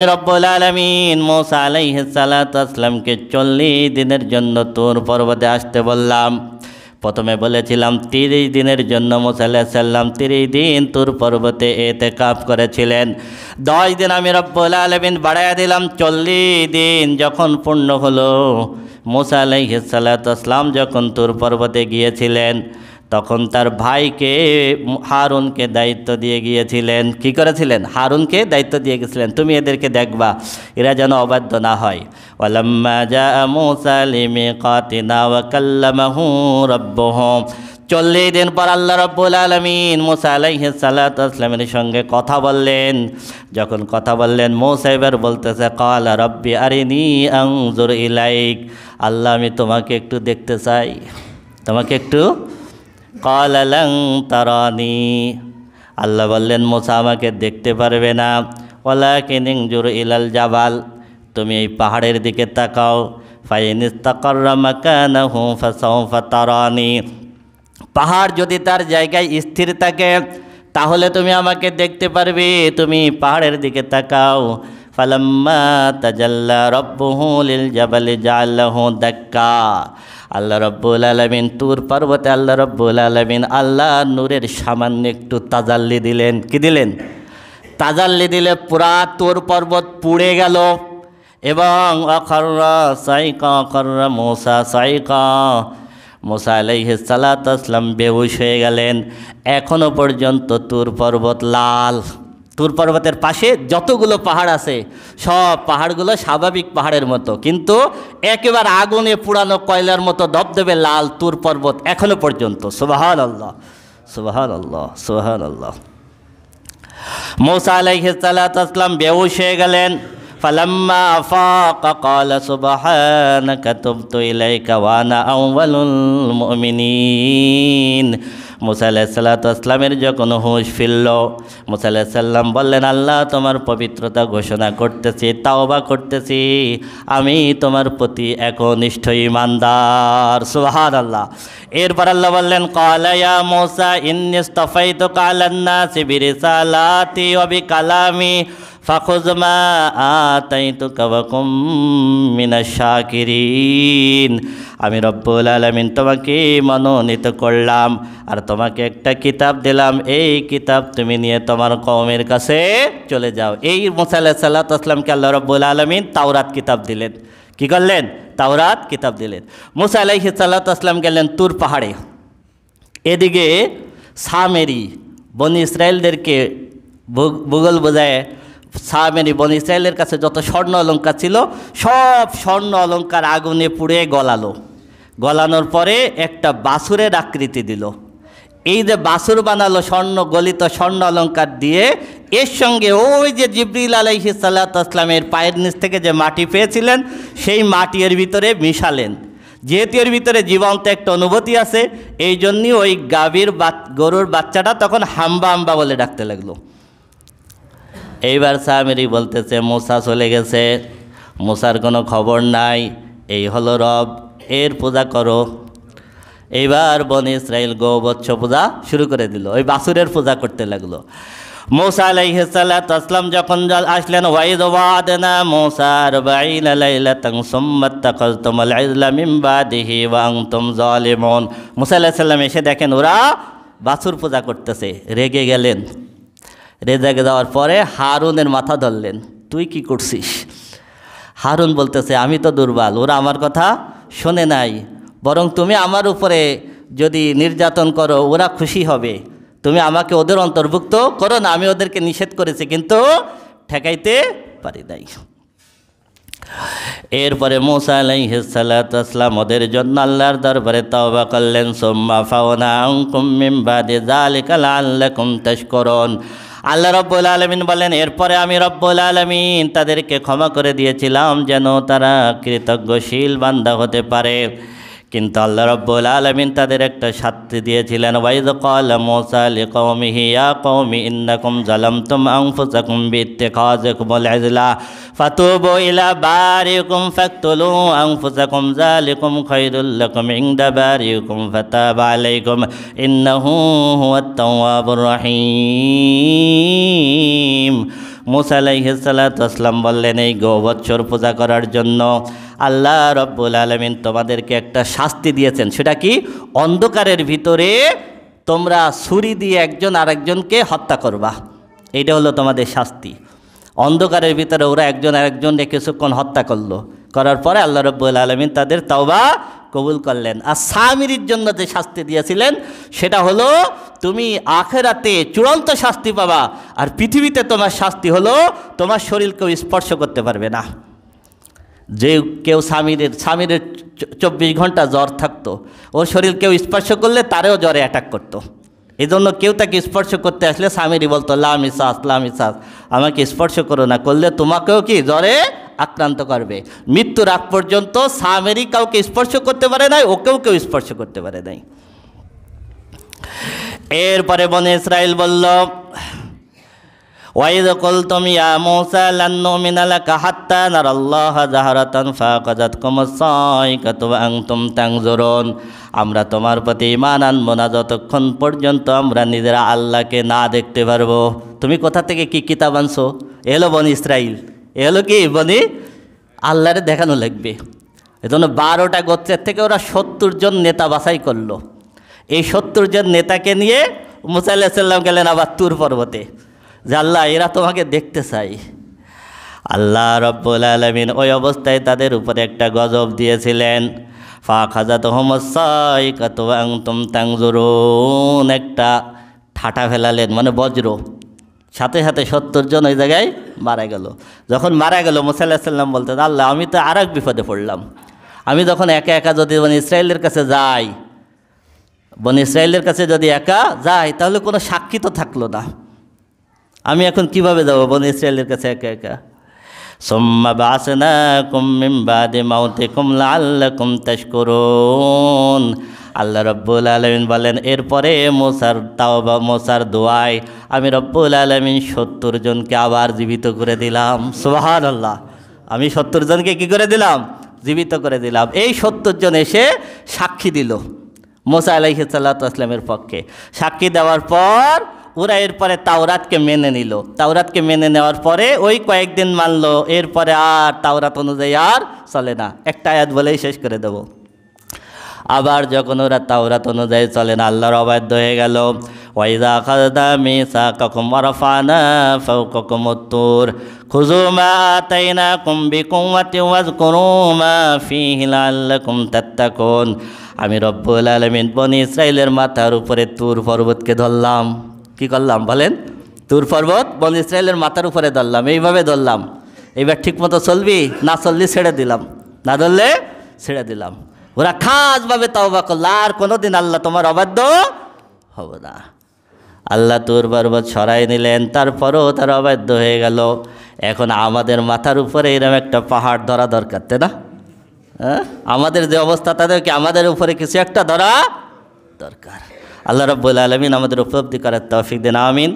রব্বুল আলামিন মুসা আলাইহিস সালাতু আসসালামকে 40 দিনের জন্য তুর পর্বতে আসতে বললাম। প্রথমে বলেছিলাম 30 দিনের জন্য মুসা আলাইহিস সালাম 30 দিন তুর পর্বতে ইতিকাফ করেছিলেন। 10 দিন আমি রব্বুল আলামিন বাড়ায়া দিলাম, 40 দিন যখন পূর্ণ হলো, মুসা আলাইহিস সালাতু আসসালাম যখন তুর পর্বতে গিয়েছিলেন তখন তার ভাইকে হারুনকে দায়িত্ব দিয়ে গিয়েছিলেন। কি করেছিলেন? হারুনকে দায়িত্ব দিয়ে গেছিলেন, তুমি এদেরকে দেখবা এরা যেন অবাধ্য না হয়। ওয়ালাম্মা জাআ মূসা লিমিকাতিনা ওয়া কাল্লামাহু রাব্বুহু, 40 দিন পর আল্লাহ রাব্বুল আলামিন মুসা আলাইহিস সালাতু আসসালামের সঙ্গে কথা বললেন। যখন কথা বললেন, মুসা এবার বলতেছে, ক্বালা রাব্বি আরিনি আনজুর ইলাইক, আল্লাহ আমি তোমাকে একটু দেখতে চাই, তোমাকে একটু। ক্বালা লান তারানি, আল্লাহ বললেন মুসা আমাকে দেখতে পারবে না, ওয়ালাকিন ইনজুর ইলাল জাবাল, তুমি এই পাহাড়ের দিকে তাকাও, ফাইন ইসতাকাররা মাকানাহু ফাসাউফা তারানি, পাহাড় যদি তার জায়গায় স্থির থাকে তাহলে তুমি আমাকে দেখতে পারবে, তুমি পাহাড়ের দিকে তাকাও। ফালাম্মা তাজাল্লা রাব্বুহু লিল জাবালি জাআলাহু দাক্কা, আল্লাহ রাব্বুল আলামিন তুর পর্বতে আল্লাহ রাব্বুল আলামিন আল্লাহ নূরের সামান্য একটু তাজাল্লি দিলেন। কি দিলেন? তাজাল্লি দিলে পুরা তুর পর্বত পুড়ে গেল এবং আখাররা সাইকা, আখাররা মুসা সাইকা, মুসা আলাইহিস সালাতু আসসালাম বেহুশ হয়ে গেলেন। এখনো পর্যন্ত তুর পর্বত লাল। তুর পর্বতের পাশে যতগুলো পাহাড় আছে সব পাহাড়গুলো স্বাভাবিক পাহাড়ের মতো, কিন্তু একেবারে আগুনে পুরানো কয়লার মতো দবদবে লাল তুর পর্বত এখনো পর্যন্ত। সুবহানাল্লাহ, সুবহানাল্লাহ, সুবহানাল্লাহ। মুসা আলাইহিস সালাতু আসসালাম বেহুশ হয়ে গেলেন। ফালাম্মা আফাকা ক্বালা সুবহানাকা তুবতু ইলাইকা ওয়া আনা আউয়ালুল মুমিনিন, মুসা আলাইহিস সালাতু আসসালামের যখন হুঁশ ফিরল, মুসা আলাইহিস সালাম বললেন, আল্লাহ তোমার পবিত্রতা ঘোষণা করতেছি, তাওবা করতেছি, আমি তোমার প্রতি একনিষ্ঠ ঈমানদার। সুবহানাল্লাহ। এরপর আল্লাহ বললেন, ক্বালা ইয়া মুসা ইন্নী ইসতাফাইতুকা আলান নাসি বিরিসালাতি ওয়া বিকালামি ফাখুয মা আতাইতুকা ওয়া কুম মিনাশ শাকিরিন, আমি রব্বুল আলামিন তোমাকে মনোনীত করলাম আর তোমাকে একটা কিতাব দিলাম, এই কিতাব তুমি নিয়ে তোমার কওমের কাছে চলে যাও। এই মুসা আলাইহিস সালাতু আসসালামকে আল্লাহ রব্বুল আলামিন তাওরাত কিতাব দিলেন। কি করলেন? তাওরাত কিতাব দিলেন। মুসা আলাইহিস সালাতু আসসালাম গেলেন তুর পাহাড়ে। এদিকে সামেরি বনি ইসরায়েলদেরকে ভূগোল বোঝায়, সামেরি বনি ইসরায়েলের কাছে যত স্বর্ণ অলঙ্কার ছিল সব স্বর্ণ অলঙ্কার আগুনে পুড়ে গলালো। গলানোর পরে একটা বাছুরের আকৃতি দিল। এই যে বাছুর বানালো স্বর্ণ গলিত স্বর্ণ অলঙ্কার দিয়ে, এর সঙ্গে ওই যে জিবরিল আলাইহিস সালাতু আসসালামের পায়ের নিচ থেকে যে মাটি পেয়েছিলেন সেই মাটি এর ভিতরে মিশালেন। যেহেতু এর ভিতরে জীবন্ত একটা অনুভূতি আছে, এই জন্যই ওই গরুর বাচ্চাটা তখন হাম্বা হাম্বা বলে ডাকতে লাগলো। এইবার সামেরি বলতেছে, মুসা চলে গেছে, মুসার কোনো খবর নাই, এই হলো রব, এর পূজা করো। এইবার বনি ইসরাইল গোবৎস পূজা শুরু করে দিল, ওই বাছুরের পূজা করতে লাগলো। মুসা আলাইহিস সালাতু আসসালাম যখন আসলেন, ওয়াইদ ওয়াদনা মুসা 40 লাইলাতান সুম্মা তাখাযতুমুল ইজলা মিন বাদিহি ওয়া আনতুম যালিমুন, মুসা আলাইহিস সালাম এসে দেখেন ওরা বাছুর পূজা করতেছে, রেগে গেলেন। রেগে যাওয়ার পরে হারুনের মাথা ধরলেন, তুই কি করছিস? হারুন বলতেছে, আমি তো দুর্বল, ওরা আমার কথা শোনে নাই, বরং তুমি আমার উপরে যদি নির্যাতন করো ওরা খুশি হবে, তুমি আমাকে ওদের অন্তর্ভুক্ত করো না, আমি ওদেরকে নিষেধ করেছি কিন্তু ঠেকাইতে পারি নাই। এরপরে মুসা আলাইহিস সালাতু আসসালাম ওদের জন্য আল্লাহর দরবারে তওবা করলেন। সুম্মা ফাওনা আনকুম মিন বাদি যালিকা লাআল্লাকুম তাশকুরুন, আল্লাহ রব্বুল আলামিন বলেন, এরপরে আমি রব্বুল আলামিন তাদেরকে ক্ষমা করে দিয়েছিলাম যেন তারা কৃতজ্ঞশীল বান্দা হতে পারে। কিন্তু আল্লাহ রব্বুল আলামিন তাদের একটা শাস্তি দিয়েছিলেন। ওয়াইদ ক্বালা মূসা লিকওমিহি ইয়া কওমি ইন্নাকুম যালামতুম আনফুসাকুম বিইত্তিখাযিকুমুল ইজলা ফাতুবু ইলা বারিকুম ফাকতুলু আনফুসাকুম যালিকুম খায়রুল লাকুম ইনদা বারিকুম ফাতাবা আলাইকুম ইন্নাহু হুয়াত তাওয়াবুর রহিম। মুসা আলাইহিস সালাতু ওয়াসসালাম বললেন, এই গোবৎসর পূজা করার জন্য আল্লাহ রব্বুল আলামিন তোমাদেরকে একটা শাস্তি দিয়েছেন। সেটা কি? অন্ধকারের ভিতরে তোমরা ছুরি দিয়ে একজন আরেকজনকে হত্যা করবা। এইটা হলো তোমাদের শাস্তি। অন্ধকারের ভিতরে ওরা একজন আরেকজনকে কিছুক্ষণ হত্যা করলো, করার পরে আল্লাহ রব্বুল আলামিন তাদের তাওবা কবুল করলেন। আর সামিরীর জন্য যে শাস্তি দিয়েছিলেন সেটা হলো তুমি আখিরাতে চূড়ান্ত শাস্তি পাবা, আর পৃথিবীতে তোমার শাস্তি হলো তোমার শরীর কেউ স্পর্শ করতে পারবে না। যে কেউ স্বামীর 24 ঘন্টা জ্বর থাকতো, ওর শরীর কেউ স্পর্শ করলে তারেও জ্বরে অ্যাটাক করতো। এই জন্য কেউ তাকে স্পর্শ করতে আসলে স্বামীরই বলতো লামিসাস লামিসাস, আমাকে স্পর্শ করো না, করলে তোমাকেও কি জ্বরে আক্রান্ত করবে। মৃত্যুর আগ পর্যন্ত স্বামীরই কাউকে স্পর্শ করতে পারে নাই, ওকেও কেউ স্পর্শ করতে পারে নাই। এরপরে বনে ইসরাইল বলল, ওয়াইদ কুলতুম ইয়া মূসা লান নুমিনা লাকা হাত্তা নারাল্লাহা জাহরাতান ফাআখাযাতকুমুস সাইকাতু ওয়া আনতুম তানজুরুন। আমরা তোমার প্রতি ঈমান আনবো না যতক্ষণ পর্যন্ত আমরা নিজেরা আল্লাহকে না দেখতে পারবো। তুমি কোথা থেকে কি কিতাব আনছো? এলো বনি ইসরাইল, এলো কি বনি আল্লাহরে দেখানো লাগবে। এজন্য 12টা গোত্রের থেকে ওরা 70 জন নেতা বাছাই করলো। এই 70 জন নেতাকে নিয়ে মূসা আলাইহিস সালাম গেলেন আবার তুর পর্বতে, যে আল্লাহ এরা তোমাকে দেখতে চাই। আল্লাহ রব্বুল আলামিন ওই অবস্থায় তাদের উপরে একটা গজব দিয়েছিলেন। ফাআখাযাতহুমুস সাইকাতু ওয়া আনতুম তানজুরুন, একটা ঠাটা ফেলালেন, মানে বজ্র, সাথে সাথে 70 জন ওই জায়গায় মারা গেল। যখন মারা গেল মূসা আলাইহিস সালাম বলতেন, আল্লাহ আমি তো আর এক বিপদে পড়লাম। আমি যখন একা একা যদি বনি ইসরায়েলের কাছে যাই, বনি ইসরায়েলের কাছে যদি একা যাই, তাহলে কোনো সাক্ষী তো থাকলো না। আমি এখন কিভাবে যাব বনি ইসরায়েলের কাছে একা একা? সুম্মা বা'আসনাকুম মিন বাদি মাউতিকুম লাআল্লাকুম তাশকুরুন। আল্লাহ রব্বুল আলামিন বলেন, এরপরে মুসার দোয়ায় আমি রব্বুল আলামিন 70 জনকে আবার জীবিত করে দিলাম। সুবহানাল্লাহ, আমি 70 জনকে কি করে দিলাম? জীবিত করে দিলাম। এই 70 জন এসে সাক্ষী দিল মুসা আলাইহিস সালাতু ওয়াস সালামের পক্ষে। সাক্ষী দেওয়ার পর ওরা এরপরে তাওরাতকে মেনে নিল। তাওরাতকে মেনে নেওয়ার পরে ওই কয়েকদিন মানলো, এরপরে আর তাওরাত অনুযায়ী আর চলে না। একটা আয়াত বলেই শেষ করে দেব। আবার যখন ওরা তাওরাত অনুযায়ী চলে না, আল্লাহর অবাধ্য হয়ে গেল। ওয়াইযা আখাযনা মিসাকাকুম ওয়া রাফা'না ফাওকাকুমুত তুর খুযু মা আতাইনাকুম বিকুওয়াতিন ওয়াযকুরু মা ফীহি লাআল্লাকুম তাত্তাকুন। আমি রব্বুল আলামিন বনি ইসরাইলের মাথার উপরে তুর পর্বতকে ধরলাম। কি করলাম বলেন? তুর পর্বত বনি ইসরায়েলের মাথার উপরে ধরলাম, এইভাবে ধরলাম। এইবার ঠিকমতো চলবি, না চললি ছেড়ে দিলাম, না ধরলে ছেড়ে দিলাম। ওরা খাসভাবে তওবা করলো, আর কোনোদিন আল্লাহ তোমার অবাধ্য হব না। আল্লাহ তুর পর্বত সরাই নিলেন, তারপরও তারা অবাধ্য হয়ে গেল। এখন আমাদের মাথার উপরে এরকম একটা পাহাড় ধরা দরকার, তাই না? হ্যাঁ, আমাদের যে অবস্থা, তাদেরকে আমাদের উপরে কিছু একটা ধরা দরকার। আল্লাহ রাব্বুল আলামিন আমাদের উপলব্ধি করার তৌফিক দেন, আমিন।